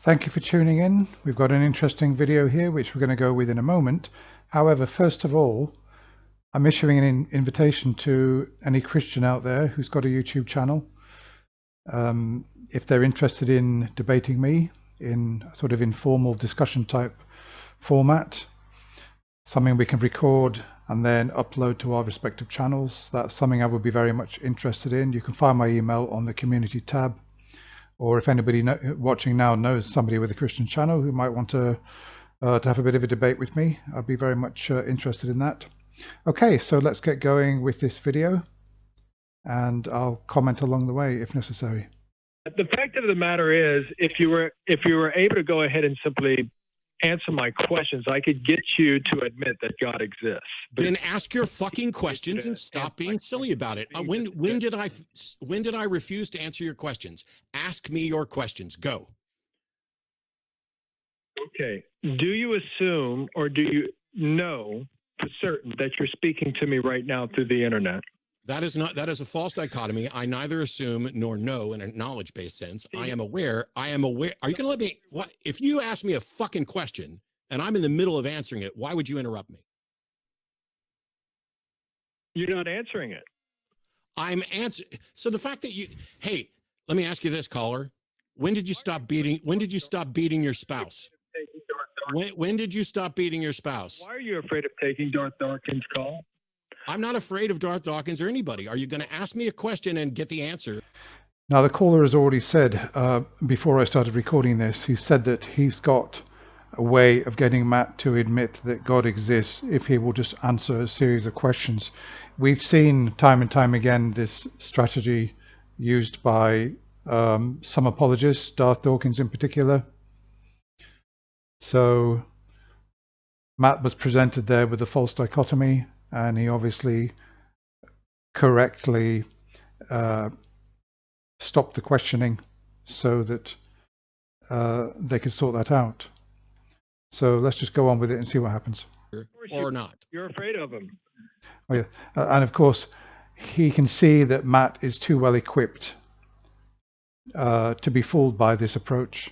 Thank you for tuning in. We've got an interesting video here which we're going to go with in a moment. However, first of all, I'm issuing an invitation to any Christian out there who's got a YouTube channel. If they're interested in debating me in a sort of informal discussion type format, something we can record and then upload to our respective channels, that's something I would be very much interested in. You can find my email on the community tab. Or if anybody watching now knows somebody with a Christian channel who might want to have a bit of a debate with me, I'd be very much interested in that. Okay, so let's get going with this video, and I'll comment along the way if necessary. The fact of the matter is, if you were able to go ahead and simply answer my questions, I could get you to admit that God exists. Then ask your fucking questions and stop being silly about it. When did I refuse to answer your questions? Ask me your questions. Go. Okay. Do you assume, or do you know for certain that you're speaking to me right now through the internet? That is a false dichotomy. I neither assume nor know in a knowledge-based sense. I am aware. Are you going to let me? What if you ask me a fucking question and I'm in the middle of answering it? Why would you interrupt me? You're not answering it. I'm answering. So the fact that hey, let me ask you this, caller. When did you stop beating your spouse? When did you stop beating your spouse? Why are you afraid of taking Darth Dawkins' call? I'm not afraid of Darth Dawkins or anybody. Are you going to ask me a question and get the answer? Now, the caller has already said, before I started recording this, he said that he's got a way of getting Matt to admit that God exists if he will just answer a series of questions. We've seen time and time again this strategy used by some apologists, Darth Dawkins in particular. So Matt was presented there with a false dichotomy, and he obviously correctly stopped the questioning so that they could sort that out. So let's just go on with it and see what happens. Or not. You're afraid of him. Oh, yeah. And of course, he can see that Matt is too well equipped to be fooled by this approach.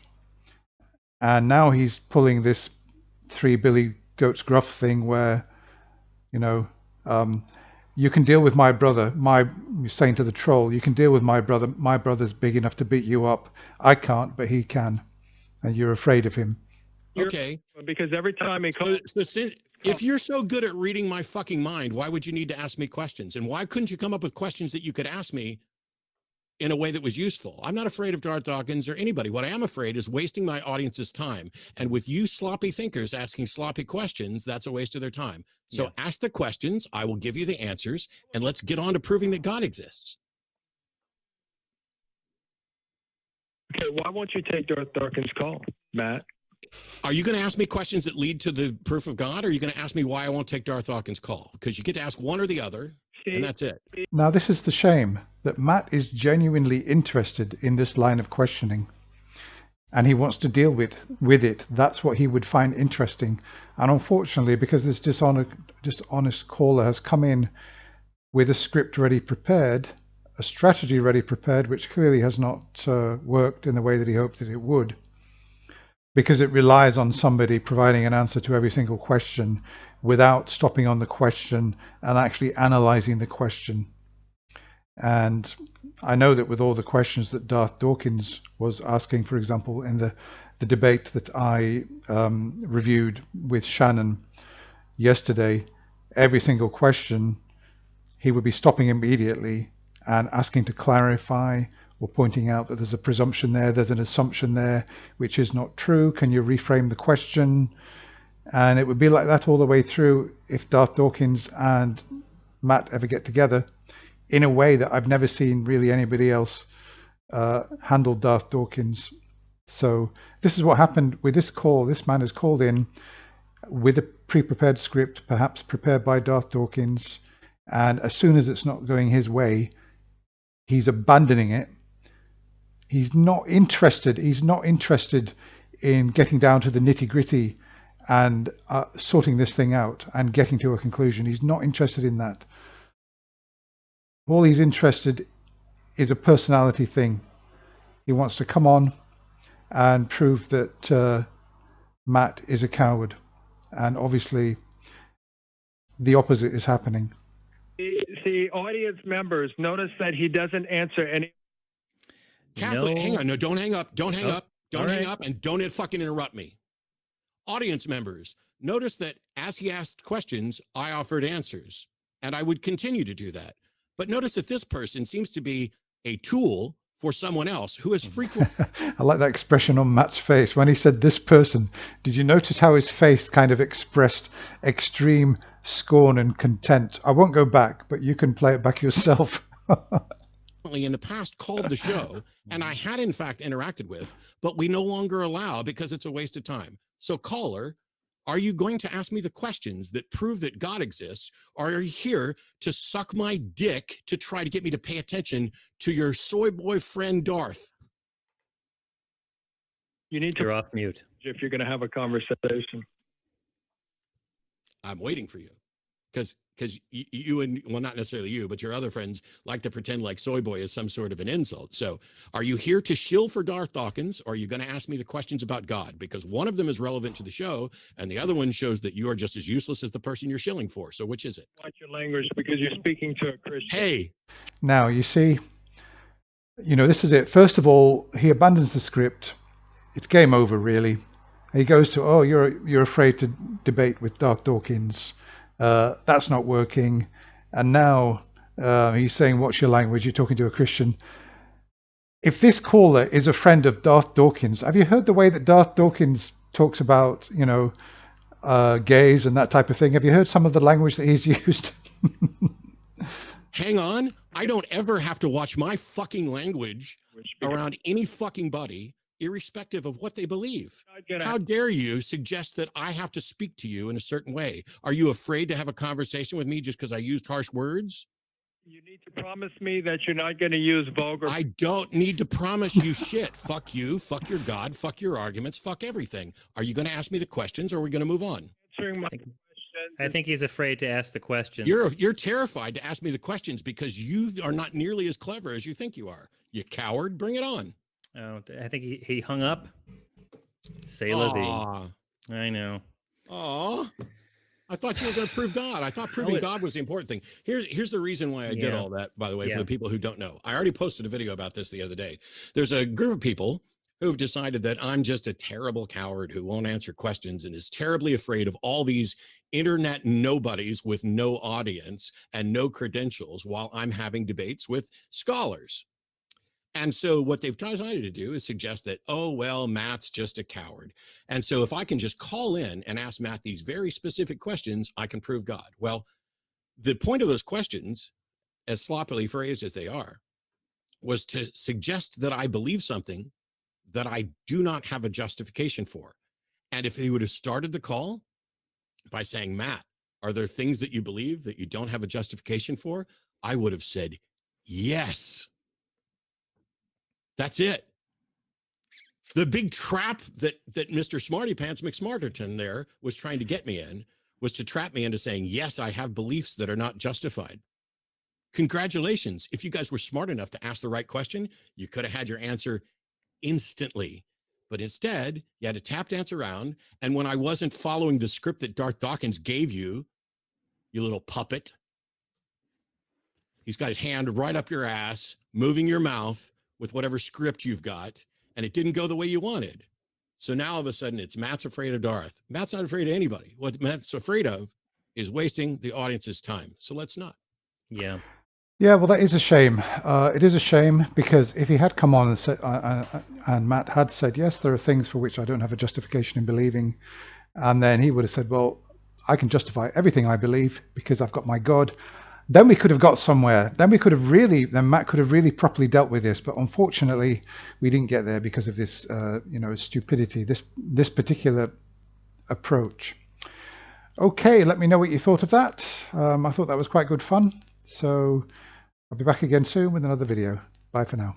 And now he's pulling this three Billy Goats Gruff thing where, you know, you can deal with my brother. You're saying to the troll, you can deal with my brother. My brother's big enough to beat you up. I can't, but he can. And you're afraid of him. Okay. Because every time he calls... If you're so good at reading my fucking mind, why would you need to ask me questions? And why couldn't you come up with questions that you could ask me in a way that was useful? I'm not afraid of Darth Dawkins or anybody. What I am afraid is wasting my audience's time. And with you sloppy thinkers asking sloppy questions, that's a waste of their time. So ask the questions, I will give you the answers, and let's get on to proving that God exists. Okay, why won't you take Darth Dawkins' call, Matt? Are you going to ask me questions that lead to the proof of God, or are you going to ask me why I won't take Darth Dawkins' call? Because you get to ask one or the other, and that's it. Now, this is the shame, that Matt is genuinely interested in this line of questioning, and he wants to deal with it. That's what he would find interesting. And unfortunately, because this dishonest caller has come in with a script ready prepared, a strategy ready prepared, which clearly has not worked in the way that he hoped that it would, because it relies on somebody providing an answer to every single question without stopping on the question and actually analyzing the question. And I know that with all the questions that Darth Dawkins was asking, for example, in the debate that I reviewed with Shannon yesterday, every single question he would be stopping immediately and asking to clarify, or pointing out that there's a presumption there, there's an assumption there, which is not true. Can you reframe the question? And it would be like that all the way through if Darth Dawkins and Matt ever get together, in a way that I've never seen really anybody else handle Darth Dawkins. So this is what happened with this call. This man has called in with a pre-prepared script, perhaps prepared by Darth Dawkins. And as soon as it's not going his way, he's abandoning it. He's not interested. He's not interested in getting down to the nitty-gritty and sorting this thing out and getting to a conclusion. He's not interested in that. All he's interested is a personality thing. He wants to come on and prove that Matt is a coward. And obviously, the opposite is happening. See, audience members, notice that he doesn't answer any. Catholic, hang on. No, don't hang up. Don't hang up. Don't hang right. up, and don't fucking interrupt me. Audience members, notice that as he asked questions, I offered answers, and I would continue to do that. But notice that this person seems to be a tool for someone else who is frequently. I like that expression on Matt's face when he said this person. Did you notice how his face kind of expressed extreme scorn and contempt? I won't go back, but you can play it back yourself. In the past called the show, and I had in fact interacted with, but we no longer allow because it's a waste of time. So caller, are you going to ask me the questions that prove that God exists, or are you here to suck my dick to try to get me to pay attention to your soy boy friend Darth? You need to. You're off mute. If you're going to have a conversation. I'm waiting for you. Because you and, well, not necessarily you, but your other friends like to pretend like soy boy is some sort of an insult. So are you here to shill for Darth Dawkins, or are you going to ask me the questions about God? Because one of them is relevant to the show, and the other one shows that you are just as useless as the person you're shilling for. So which is it? Watch your language, because you're speaking to a Christian. Hey. Now, you see, this is it. First of all, he abandons the script. It's game over, really. He goes to, oh, you're afraid to debate with Darth Dawkins. That's not working. And now he's saying, what's your language? You're talking to a Christian. If this caller is a friend of Darth Dawkins, have you heard the way that Darth Dawkins talks about, gays and that type of thing? Have you heard some of the language that he's used? Hang on. I don't ever have to watch my fucking language around any fucking buddy, irrespective of what they believe. How dare you suggest that I have to speak to you in a certain way? Are you afraid to have a conversation with me just because I used harsh words? You need to promise me that you're not going to use vulgar. I don't need to promise you shit. Fuck you, fuck your God, fuck your arguments, fuck everything. Are you going to ask me the questions, or are we going to move on? Answering my I think he's afraid to ask the questions. You're terrified to ask me the questions because you are not nearly as clever as you think you are. You coward, bring it on. Oh, I think he hung up. Say la vie. I know. Oh, I thought you were going to prove God. I thought proving God was the important thing. Here's the reason why I did all that, by the way, for the people who don't know. I already posted a video about this the other day. There's a group of people who've decided that I'm just a terrible coward who won't answer questions and is terribly afraid of all these internet nobodies with no audience and no credentials while I'm having debates with scholars. And so what they've decided to do is suggest that, oh, well, Matt's just a coward. And so if I can just call in and ask Matt these very specific questions, I can prove God. Well, the point of those questions, as sloppily phrased as they are, was to suggest that I believe something that I do not have a justification for. And if they would have started the call by saying, Matt, are there things that you believe that you don't have a justification for? I would have said, yes. That's it. The big trap that Mr. Smarty Pants McSmarterton there was trying to get me in was to trap me into saying, yes, I have beliefs that are not justified. Congratulations. If you guys were smart enough to ask the right question, you could have had your answer instantly. But instead, you had to tap dance around. And when I wasn't following the script that Darth Dawkins gave you, you little puppet, he's got his hand right up your ass, moving your mouth with whatever script you've got, and it didn't go the way you wanted. So now all of a sudden it's Matt's afraid of Darth. Matt's not afraid of anybody. What Matt's afraid of is wasting the audience's time. So let's not. Yeah. Yeah, well, that is a shame. It is a shame because if he had come on and said, and Matt had said, yes, there are things for which I don't have a justification in believing, and then he would have said, well, I can justify everything I believe because I've got my God. Then we could have got somewhere. Then Matt could have really properly dealt with this. But unfortunately, we didn't get there because of this, stupidity, this particular approach. Okay, let me know what you thought of that. I thought that was quite good fun. So I'll be back again soon with another video. Bye for now.